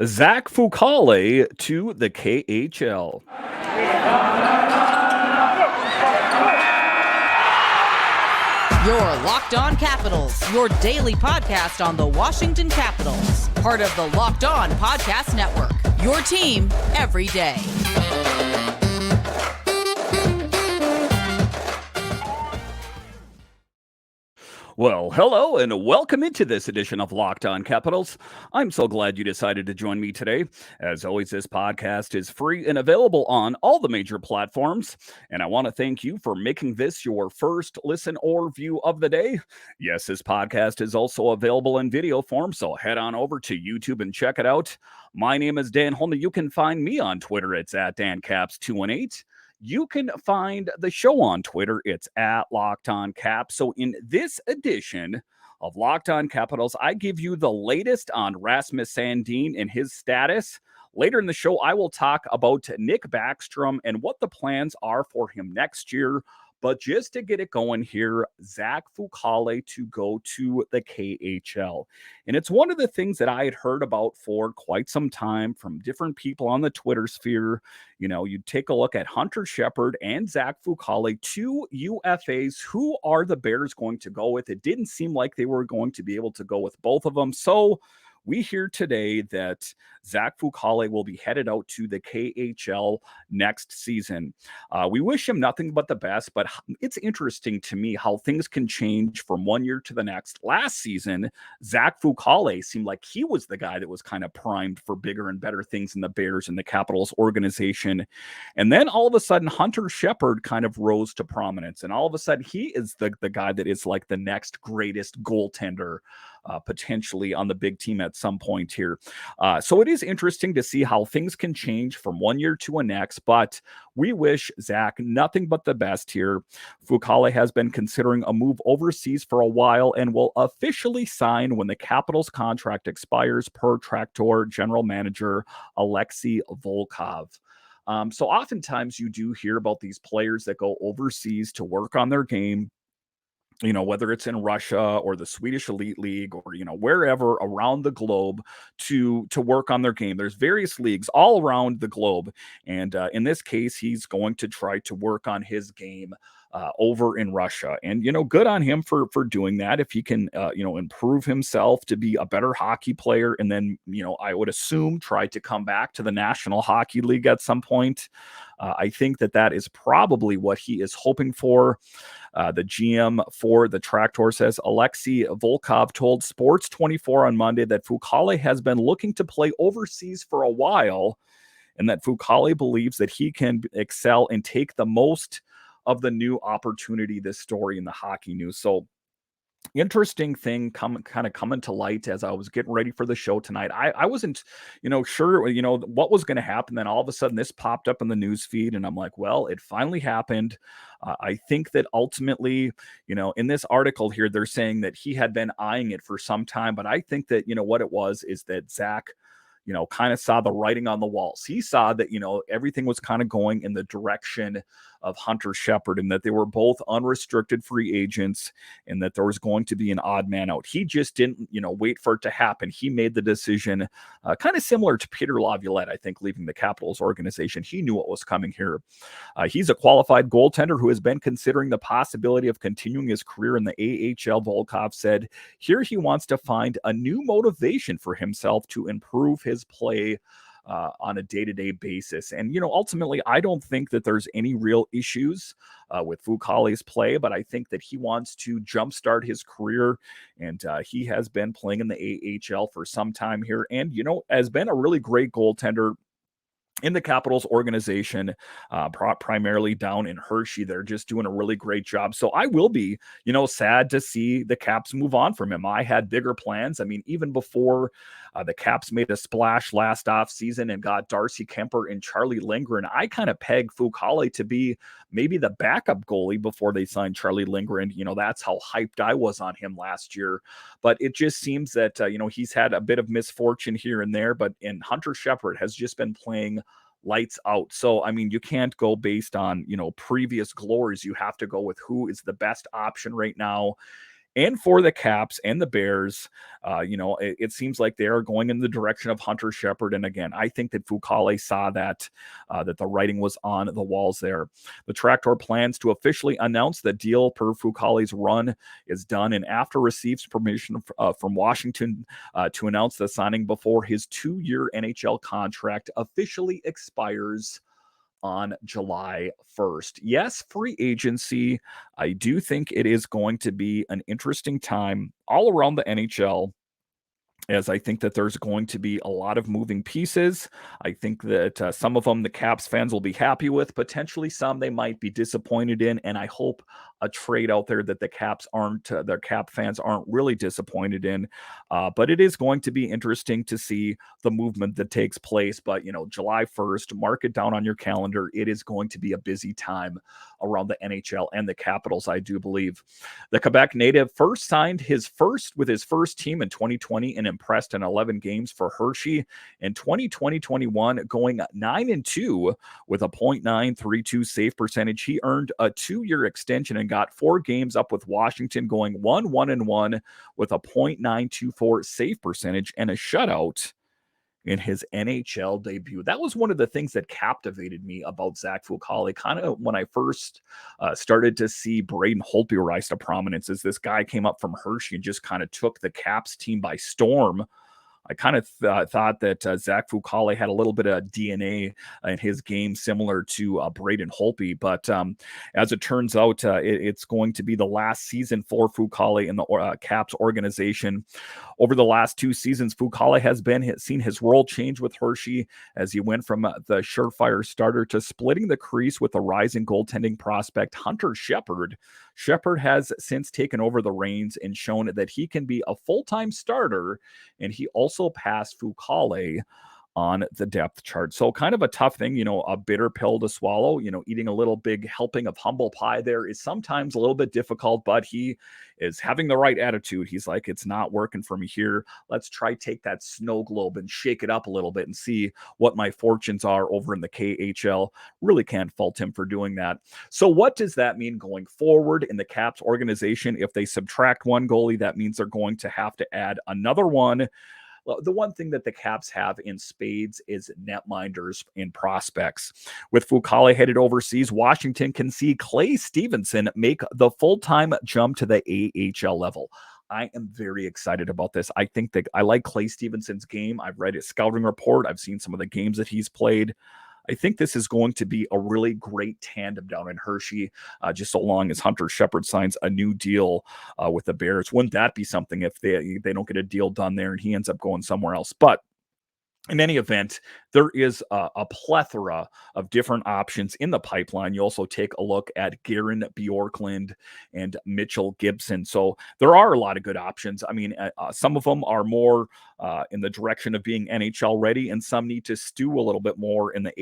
Zach Fucale to the KHL. Your Locked On Capitals, your daily podcast on the Washington Capitals. Part of the Locked On Podcast Network, your team every day. Well, hello and welcome into this edition of Locked On Capitals. I'm so glad you decided to join me today. As always, this podcast is free and available on all the major platforms. And I want to thank you for making this your first listen or view of the day. Yes, this podcast is also available in video form, so head on over to YouTube and check it out. My name is Dan Holman. You can find me on Twitter. It's at DanCaps218. You can find the show on Twitter. It's at Locked On Cap. So in this edition of Locked On Capitals, I give you the latest on Rasmus Sandin and his status. Later in the show, I will talk about Nick Backstrom and what the plans are for him next year. But just to get it going here, Zach Fucale to go to the KHL. And it's one of the things that I had heard about for quite some time from different people on the Twitter sphere. You know, you take a look at Hunter Shepard and Zach Fucale, two UFAs. Who are the Bears going to go with? It didn't seem like they were going to be able to go with both of them. So we hear today that Zach Fucale will be headed out to the KHL next season. We wish him nothing but the best, but it's interesting to me how things can change from one year to the next. Last season, Zach Fucale seemed like he was the guy that was kind of primed for bigger and better things in the Bears and the Capitals organization. And then all of a sudden, Hunter Shepard kind of rose to prominence. And all of a sudden, he is the guy that is like the next greatest goaltender potentially on the big team at some point here. So it is interesting to see how things can change from one year to the next, but we wish Zach nothing but the best here. Fucale has been considering a move overseas for a while and will officially sign when the Capitals contract expires per Traktor general manager Alexei Volkov. So oftentimes you do hear about these players that go overseas to work on their game, you know, whether it's in Russia or the Swedish Elite League or, you know, wherever around the globe to work on their game. There's various leagues all around the globe. And in this case, he's going to try to work on his game over in Russia. And, you know, good on him for doing that. If he can, improve himself to be a better hockey player. And then, you know, I would assume try to come back to the National Hockey League at some point. I think that is probably what he is hoping for. The GM for the Traktor says Alexei Volkov told Sports 24 on Monday that Fucale has been looking to play overseas for a while and that Fucale believes that he can excel and take the most of the new opportunity, this story in the hockey news. So interesting thing coming to light as I was getting ready for the show tonight. I wasn't, sure, what was going to happen. Then all of a sudden this popped up in the news feed and I'm like, well, it finally happened. I think that ultimately, in this article here, they're saying that he had been eyeing it for some time, but I think that, what it was is that Zach, kind of saw the writing on the walls. He saw that, everything was kind of going in the direction of Hunter Shepard and that they were both unrestricted free agents and that there was going to be an odd man out. He just didn't, wait for it to happen. He made the decision kind of similar to Peter Laviolette, I think, leaving the Capitals organization. He knew what was coming here. He's a qualified goaltender who has been considering the possibility of continuing his career in the AHL. Volkov said here he wants to find a new motivation for himself to improve his play on a day-to-day basis. And, ultimately, I don't think that there's any real issues with Fucale's play, but I think that he wants to jumpstart his career. And he has been playing in the AHL for some time here and, has been a really great goaltender in the Capitals organization, primarily down in Hershey. They're just doing a really great job. So I will be, sad to see the Caps move on from him. I had bigger plans. I mean, even before the Caps made a splash last offseason and got Darcy Kemper and Charlie Lindgren, I kind of pegged Fucale to be maybe the backup goalie before they signed Charlie Lindgren. That's how hyped I was on him last year. But it just seems that, he's had a bit of misfortune here and there. And Hunter Shepard has just been playing lights out. So, I mean, you can't go based on, previous glories. You have to go with who is the best option right now. And for the Caps and the Bears, it seems like they are going in the direction of Hunter Shepard. And again, I think that Fucale saw that the writing was on the walls there. The Traktor plans to officially announce the deal per Fucale's run is done, and after receives permission from Washington to announce the signing before his 2-year NHL contract officially expires on July 1st. Yes, free agency. I do think it is going to be an interesting time all around the NHL, as I think that there's going to be a lot of moving pieces. I think that some of them the Caps fans will be happy with, potentially some they might be disappointed in, and I hope a trade out there that the Caps aren't, their Cap fans aren't really disappointed in. But it is going to be interesting to see the movement that takes place. But, July 1st, mark it down on your calendar. It is going to be a busy time around the NHL and the Capitals, I do believe. The Quebec native first signed with his first team in 2020 and impressed in 11 games for Hershey. In 2020-21, going 9-2 with a .932 save percentage. He earned a 2-year extension and got 4 games up with Washington, going 1-1-1 with a .924 save percentage and a shutout in his NHL debut. That was one of the things that captivated me about Zach Fucale. Kind of when I first started to see Braden Holtby rise to prominence, as this guy came up from Hershey and just kind of took the Caps team by storm. I kind of thought that Zach Fucale had a little bit of DNA in his game similar to Braden Holtby. But as it turns out, it's going to be the last season for Fucale in the Caps organization. Over the last 2 seasons, Fucale has seen his role change with Hershey as he went from the surefire starter to splitting the crease with the rising goaltending prospect Hunter Shepard. Shepard has since taken over the reins and shown that he can be a full-time starter, and he also passed Fucale on the depth chart. So kind of a tough thing, a bitter pill to swallow. Eating a little big helping of humble pie there is sometimes a little bit difficult, but he is having the right attitude. He's like, it's not working for me here. Let's try take that snow globe and shake it up a little bit and see what my fortunes are over in the KHL. Really can't fault him for doing that. So what does that mean going forward in the Caps organization? If they subtract one goalie, that means they're going to have to add another one. Well, the one thing that the Caps have in spades is netminders and prospects. With Fucale headed overseas, Washington can see Clay Stevenson make the full-time jump to the AHL level. I am very excited about this. I think that I like Clay Stevenson's game. I've read his scouting report. I've seen some of the games that he's played. I think this is going to be a really great tandem down in Hershey, just so long as Hunter Shepard signs a new deal with the Bears. Wouldn't that be something if they don't get a deal done there and he ends up going somewhere else? But in any event, there is a plethora of different options in the pipeline. You also take a look at Garen Bjorklund and Mitchell Gibson. So there are a lot of good options. I mean, some of them are more in the direction of being NHL ready, and some need to stew a little bit more in the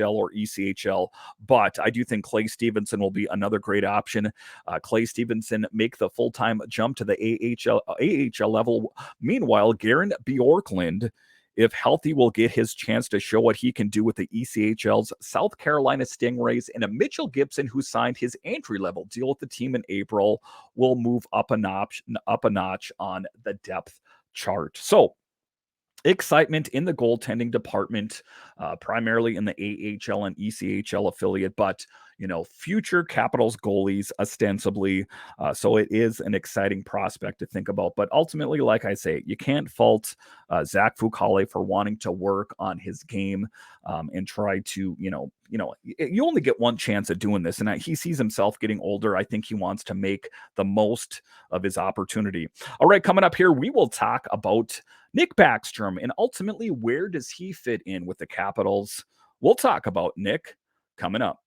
AHL or ECHL. But I do think Clay Stevenson will be another great option. Clay Stevenson make the full-time jump to the AHL level. Meanwhile, Garen Bjorklund, if healthy, will get his chance to show what he can do with the ECHL's South Carolina Stingrays, and a Mitchell Gibson, who signed his entry-level deal with the team in April, will move up a notch on the depth chart. So excitement in the goaltending department, primarily in the AHL and ECHL affiliate, but future Capitals goalies ostensibly. So it is an exciting prospect to think about. But ultimately, like I say, you can't fault Zach Fucale for wanting to work on his game and try to, you only get one chance at doing this. And he sees himself getting older. I think he wants to make the most of his opportunity. All right, coming up here, we will talk about Nick Backstrom and ultimately where does he fit in with the Capitals. We'll talk about Nick coming up.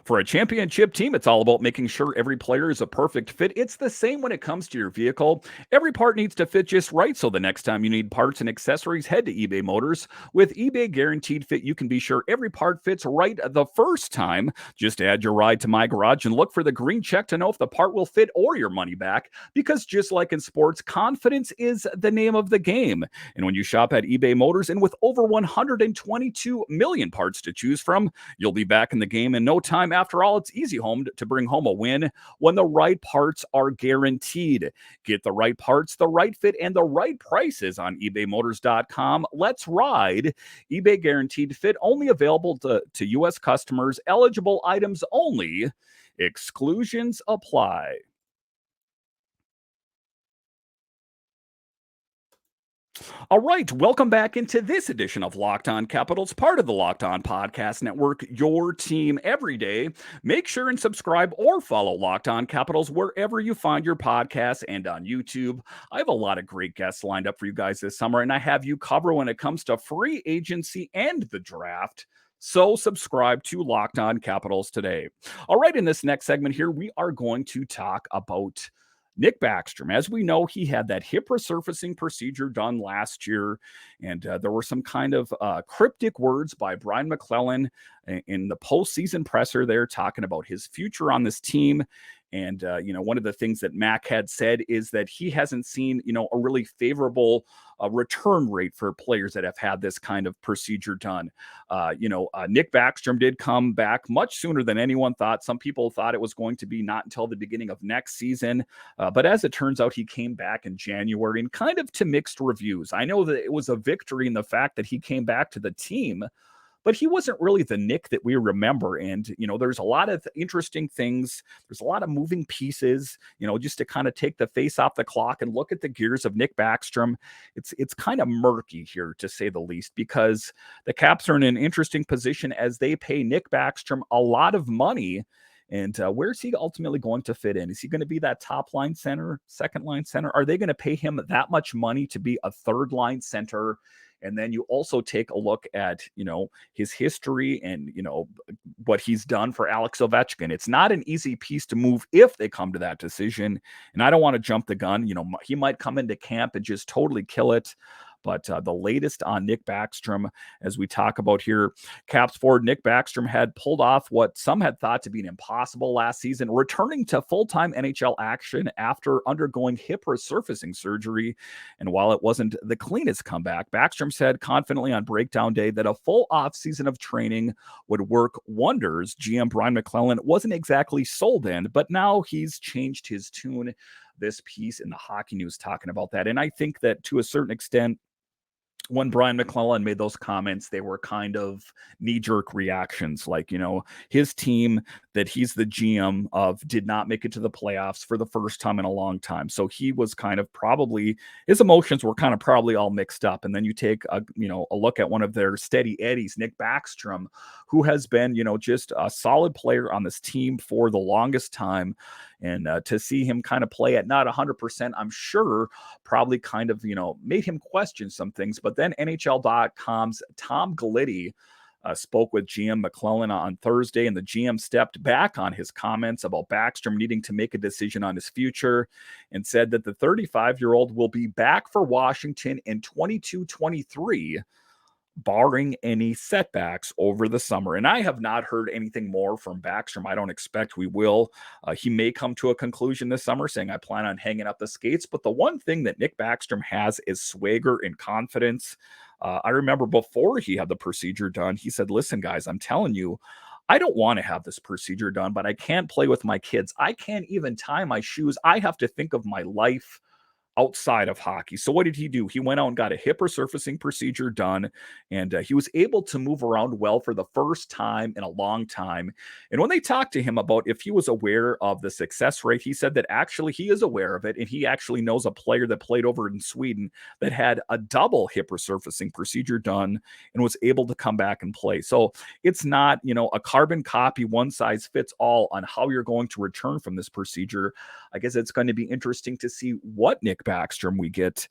For a championship team, it's all about making sure every player is a perfect fit. It's the same when it comes to your vehicle. Every part needs to fit just right, so the next time you need parts and accessories, head to eBay Motors. With eBay Guaranteed Fit, you can be sure every part fits right the first time. Just add your ride to My Garage and look for the green check to know if the part will fit or your money back, because just like in sports, confidence is the name of the game. And when you shop at eBay Motors, and with over 122 million parts to choose from, you'll be back in the game in no time. After all, it's easy to bring home a win when the right parts are guaranteed. Get the right parts, the right fit, and the right prices on ebaymotors.com. Let's ride. eBay Guaranteed Fit, only available to U.S. customers. Eligible items only. Exclusions apply. All right, welcome back into this edition of Locked On Capitals, part of the Locked On Podcast Network, your team every day. Make sure and subscribe or follow Locked On Capitals wherever you find your podcasts and on YouTube. I have a lot of great guests lined up for you guys this summer, and I have you covered when it comes to free agency and the draft. So subscribe to Locked On Capitals today. All right, in this next segment here, we are going to talk about Nick Backstrom. As we know, he had that hip resurfacing procedure done last year, and there were some kind of cryptic words by Brian Maclellan in the postseason presser there, talking about his future on this team. And, one of the things that Mac had said is that he hasn't seen, a really favorable return rate for players that have had this kind of procedure done. Nick Backstrom did come back much sooner than anyone thought. Some people thought it was going to be not until the beginning of next season. But as it turns out, he came back in January, and kind of to mixed reviews. I know that it was a victory in the fact that he came back to the team, but he wasn't really the Nick that we remember. And, there's a lot of interesting things. There's a lot of moving pieces, just to kind of take the face off the clock and look at the gears of Nick Backstrom. It's kind of murky here, to say the least, because the Caps are in an interesting position as they pay Nick Backstrom a lot of money. And where's he ultimately going to fit in? Is he going to be that top line center, second line center? Are they going to pay him that much money to be a third line center? And then you also take a look at, his history and, what he's done for Alex Ovechkin. It's not an easy piece to move if they come to that decision. And I don't want to jump the gun. He might come into camp and just totally kill it. But the latest on Nick Backstrom, as we talk about here, Caps forward Nick Backstrom had pulled off what some had thought to be an impossible last season, returning to full-time NHL action after undergoing hip resurfacing surgery. And while it wasn't the cleanest comeback, Backstrom said confidently on breakdown day that a full offseason of training would work wonders. GM Brian Maclellan wasn't exactly sold in, but now he's changed his tune. This piece in the Hockey News talking about that. And I think that to a certain extent, when Brian Maclellan made those comments, they were kind of knee-jerk reactions. Like, his team that he's the GM of did not make it to the playoffs for the first time in a long time. So he was kind of his emotions were kind of probably all mixed up. And then you take a look at one of their steady eddies, Nick Backstrom, who has been, just a solid player on this team for the longest time. And to see him kind of play at not 100%, I'm sure probably kind of, made him question some things. But then NHL.com's Tom Galletti spoke with GM Maclellan on Thursday, and the GM stepped back on his comments about Backstrom needing to make a decision on his future and said that the 35-year-old will be back for Washington in 22-23, barring any setbacks over the summer. And I have not heard anything more from Backstrom. I don't expect we will. He may come to a conclusion this summer saying, I plan on hanging up the skates. But the one thing that Nick Backstrom has is swagger and confidence. I remember before he had the procedure done, he said, listen, guys, I'm telling you, I don't want to have this procedure done, but I can't play with my kids. I can't even tie my shoes. I have to think of my life outside of hockey. So what did he do? He went out and got a hip resurfacing procedure done, and he was able to move around well for the first time in a long time. And when they talked to him about if he was aware of the success rate, he said that actually he is aware of it, and he actually knows a player that played over in Sweden that had a double hip resurfacing procedure done and was able to come back and play. So it's not, a carbon copy, one size fits all on how you're going to return from this procedure. I guess it's going to be interesting to see what Nick Nick Backstrom we get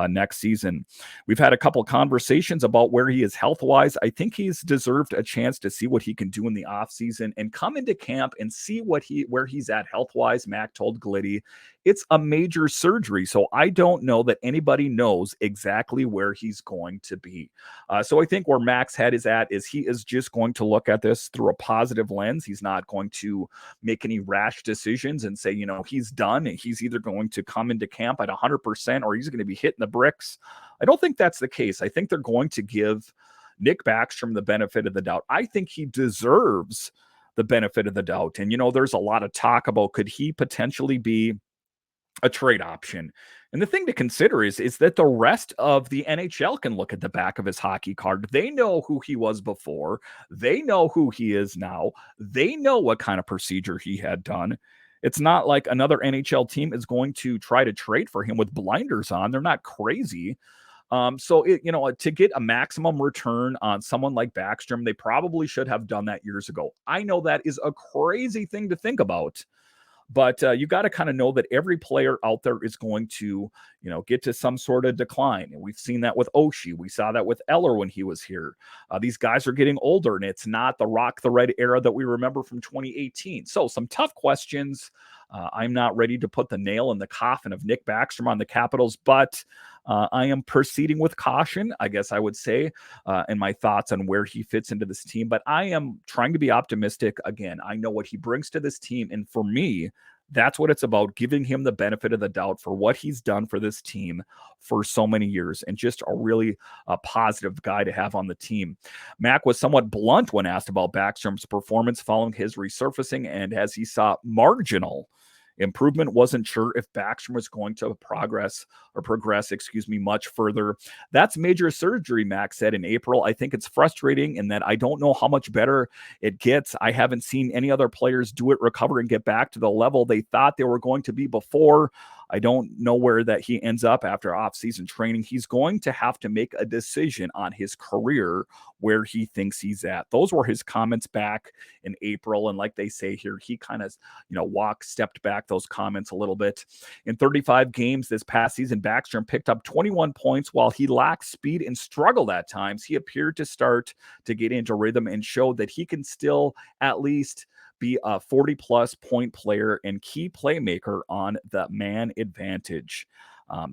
next season. We've had a couple conversations about where he is health-wise. I think he's deserved a chance to see what he can do in the offseason and come into camp and see where he's at health-wise. Mac told Glitty it's a major surgery, so I don't know that anybody knows exactly where he's going to be. So I think where Mac's head is at is he is just going to look at this through a positive lens. He's not going to make any rash decisions and say, he's done. He's either going to come into camp at 100% or he's going to be hitting the bricks. I don't think that's the case. I think they're going to give Nick Backstrom the benefit of the doubt. I think he deserves the benefit of the doubt. And, there's a lot of talk about could he potentially be a trade option. And the thing to consider is that the rest of the NHL can look at the back of his hockey card. They know who he was before. They know who he is now. They know what kind of procedure he had done. It's not like another NHL team is going to try to trade for him with blinders on. They're not crazy. To get a maximum return on someone like Backstrom, they probably should have done that years ago. I know that is a crazy thing to think about. But you got to kind of know that every player out there is going to, get to some sort of decline. And we've seen that with Oshie. We saw that with Eller when he was here. These guys are getting older, and it's not the Rock the Red era that we remember from 2018. So some tough questions. I'm not ready to put the nail in the coffin of Nick Backstrom on the Capitals, but I am proceeding with caution, I guess I would say, in my thoughts on where he fits into this team. But I am trying to be optimistic. Again, I know what he brings to this team. And for me, that's what it's about, giving him the benefit of the doubt for what he's done for this team for so many years, and just a really positive guy to have on the team. Mac was somewhat blunt when asked about Backstrom's performance following his resurfacing, and as he saw marginal improvement, wasn't sure if Backstrom was going to progress much further. That's major surgery, Max said in April. I think it's frustrating in that I don't know how much better it gets. I haven't seen any other players do it, recover, and get back to the level they thought they were going to be before. I don't know where that he ends up after off-season training. He's going to have to make a decision on his career where he thinks he's at. Those were his comments back in April. And like they say here, he kind of, stepped back those comments a little bit. In 35 games this past season, Backstrom picked up 21 points. While he lacked speed and struggled at times, he appeared to start to get into rhythm and showed that he can still at least be a 40-plus point player and key playmaker on the man advantage.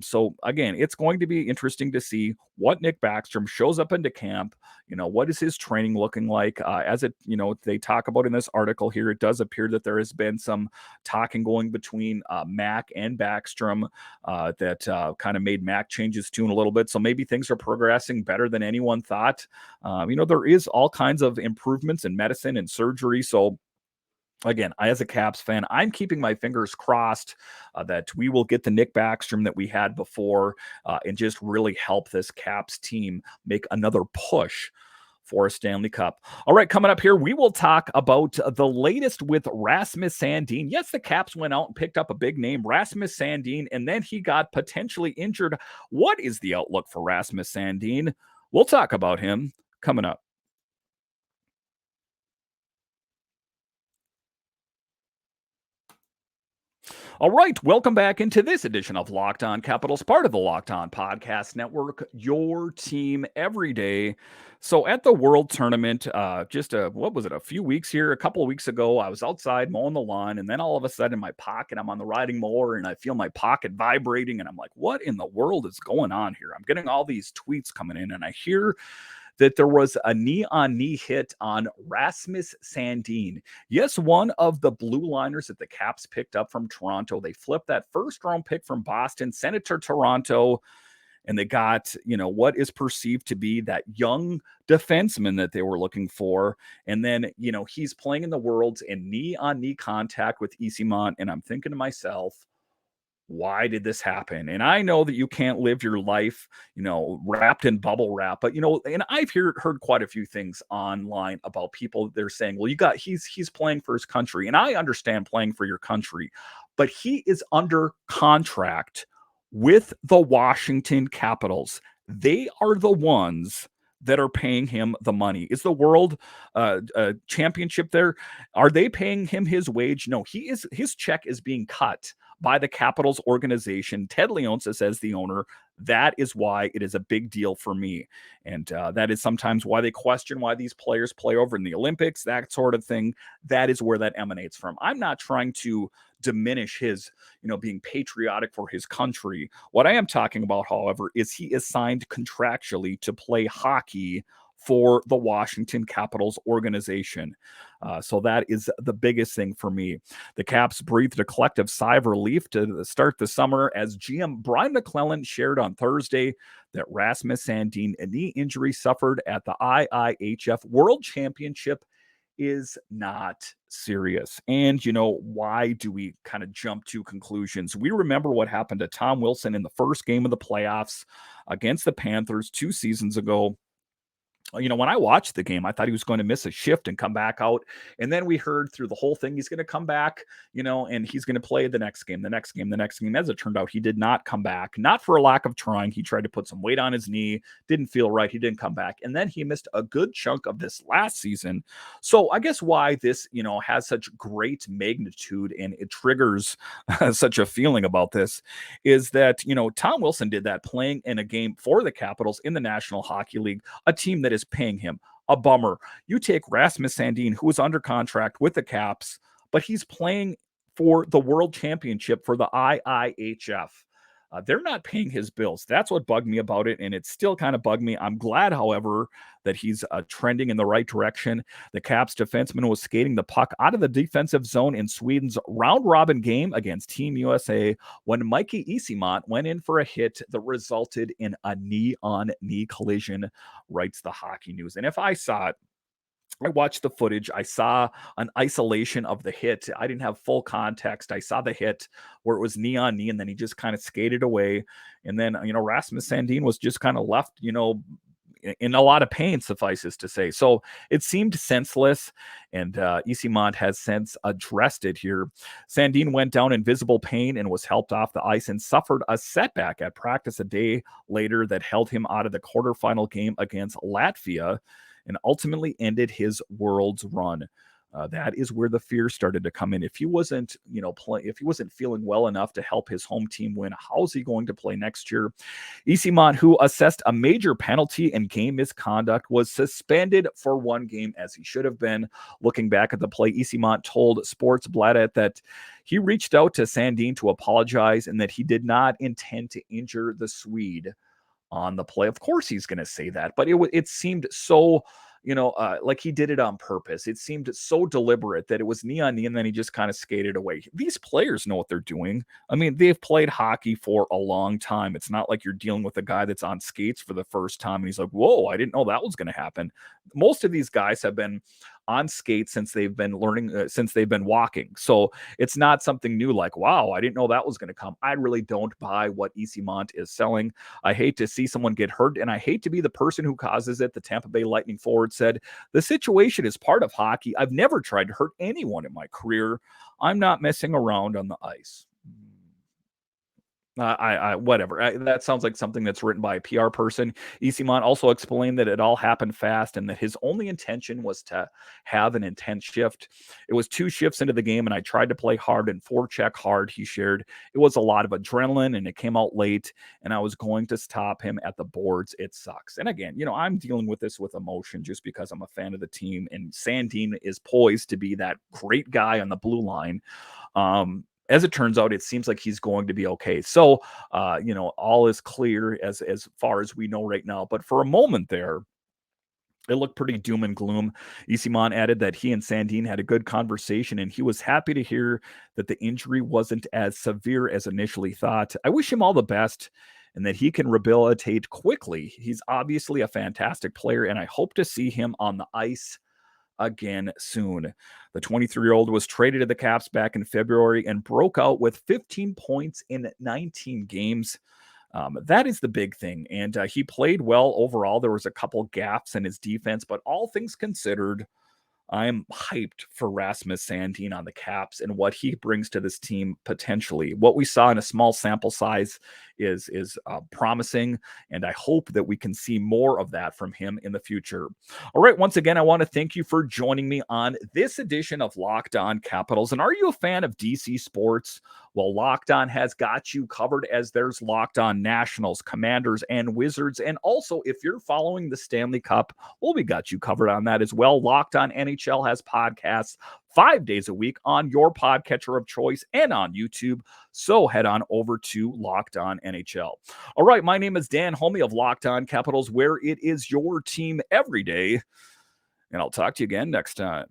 So again, it's going to be interesting to see what Nick Backstrom shows up into camp. What is his training looking like? They talk about in this article here, it does appear that there has been some talking going between Mac and Backstrom that kind of made Mac change his tune a little bit. So maybe things are progressing better than anyone thought. There is all kinds of improvements in medicine and surgery. So again, as a Caps fan, I'm keeping my fingers crossed that we will get the Nick Backstrom that we had before and just really help this Caps team make another push for a Stanley Cup. All right, coming up here, we will talk about the latest with Rasmus Sandin. Yes, the Caps went out and picked up a big name, Rasmus Sandin, and then he got potentially injured. What is the outlook for Rasmus Sandin? We'll talk about him coming up. All right, welcome back into this edition of Locked On Capitals, part of the Locked On Podcast Network, your team every day. So at the World Tournament, a few weeks here, a couple of weeks ago, I was outside mowing the lawn, and then all of a sudden in my pocket, I'm on the riding mower, and I feel my pocket vibrating, and I'm like, what in the world is going on here? I'm getting all these tweets coming in, and I hear that there was a knee-on-knee hit on Rasmus Sandin. Yes, one of the blue liners that the Caps picked up from Toronto. They flipped that first-round pick from Boston, sent it to Toronto, and they got, what is perceived to be that young defenseman that they were looking for. And then, he's playing in the Worlds in knee-on-knee contact with Isimont, and I'm thinking to myself, why did this happen? And I know that you can't live your life, wrapped in bubble wrap, but and I've heard quite a few things online about people. They're saying, well, he's playing for his country. And I understand playing for your country, but he is under contract with the Washington Capitals. They are the ones that are paying him the money. Is the World Championship there? Are they paying him his wage? No, his check is being cut by the Capitals organization. Ted Leonsis as the owner. That is why it is a big deal for me. And that is sometimes why they question why these players play over in the Olympics, that sort of thing. That is where that emanates from. I'm not trying to diminish his, being patriotic for his country. What I am talking about, however, is he is signed contractually to play hockey for the Washington Capitals organization. So that is the biggest thing for me. The Caps breathed a collective sigh of relief to start the summer as GM Brian Maclellan shared on Thursday that Rasmus Sandin, a knee injury suffered at the IIHF World Championship, is not serious. And, why do we kind of jump to conclusions? We remember what happened to Tom Wilson in the first game of the playoffs against the Panthers 2 seasons ago. When I watched the game, I thought he was going to miss a shift and come back out. And then we heard through the whole thing, he's going to come back, and he's going to play the next game. As it turned out, he did not come back, not for a lack of trying. He tried to put some weight on his knee, didn't feel right. He didn't come back. And then he missed a good chunk of this last season. So I guess why this, has such great magnitude and it triggers such a feeling about this is that, Tom Wilson did that playing in a game for the Capitals in the National Hockey League, a team that is paying him. A bummer. You take Rasmus Sandin, who is under contract with the Caps, but he's playing for the World Championship for the IIHF. They're not paying his bills. That's what bugged me about it, and it still kind of bugged me. I'm glad, however, that he's trending in the right direction. The Caps defenseman was skating the puck out of the defensive zone in Sweden's round-robin game against Team USA when Mikey Eyssimont went in for a hit that resulted in a knee-on-knee collision, writes the Hockey News. And if I saw it, I watched the footage. I saw an isolation of the hit. I didn't have full context. I saw the hit where it was knee on knee, and then he just kind of skated away. And then, Rasmus Sandin was just kind of left, in a lot of pain, suffices to say. So it seemed senseless, and Eyssimont has since addressed it here. Sandin went down in visible pain and was helped off the ice and suffered a setback at practice a day later that held him out of the quarterfinal game against Latvia and ultimately ended his world's run. That is where the fear started to come in. If he wasn't, if he wasn't feeling well enough to help his home team win, how's he going to play next year? Eyssimont, who assessed a major penalty and game misconduct, was suspended for 1 game as he should have been. Looking back at the play, Eyssimont told Sportsbladet that he reached out to Sandin to apologize and that he did not intend to injure the Swede on the play. Of course he's going to say that, but it seemed so, like he did it on purpose. It seemed so deliberate that it was knee on knee, and then he just kind of skated away. These players know what they're doing. I mean, they've played hockey for a long time. It's not like you're dealing with a guy that's on skates for the first time and he's like, whoa, I didn't know that was going to happen. Most of these guys have been on skates since they've been learning, since they've been walking. So it's not something new like, wow, I didn't know that was going to come. I really don't buy what Eyssimont is selling. I hate to see someone get hurt, and I hate to be the person who causes it. The Tampa Bay Lightning forward said, the situation is part of hockey. I've never tried to hurt anyone in my career. I'm not messing around on the ice. Whatever. That sounds like something that's written by a PR person. Eyssimont also explained that it all happened fast and that his only intention was to have an intense shift. It was 2 shifts into the game, and I tried to play hard and forecheck hard, he shared. It was a lot of adrenaline, and it came out late, and I was going to stop him at the boards. It sucks. And again, I'm dealing with this with emotion just because I'm a fan of the team, and Sandin is poised to be that great guy on the blue line. As it turns out, it seems like he's going to be okay. So, all is clear as far as we know right now. But for a moment there, it looked pretty doom and gloom. Eyssimont added that he and Sandin had a good conversation, and he was happy to hear that the injury wasn't as severe as initially thought. I wish him all the best and that he can rehabilitate quickly. He's obviously a fantastic player, and I hope to see him on the ice again soon. The 23-year-old was traded to the Caps back in February and broke out with 15 points in 19 games. That is the big thing. And he played well overall. There was a couple gaffes in his defense, but all things considered, I'm hyped for Rasmus Sandin on the Caps and what he brings to this team potentially. What we saw in a small sample size is promising, and I hope that we can see more of that from him in the future. All right, once again, I want to thank you for joining me on this edition of Locked On Capitals. And are you a fan of DC sports? Well, Locked On has got you covered, as there's Locked On Nationals, Commanders, and Wizards. And also, if you're following the Stanley Cup, well, we got you covered on that as well. Locked On NHL has podcasts 5 days a week on your podcatcher of choice and on YouTube. So head on over to Locked On NHL. All right, my name is Dan Homey of Locked On Capitals, where it is your team every day. And I'll talk to you again next time.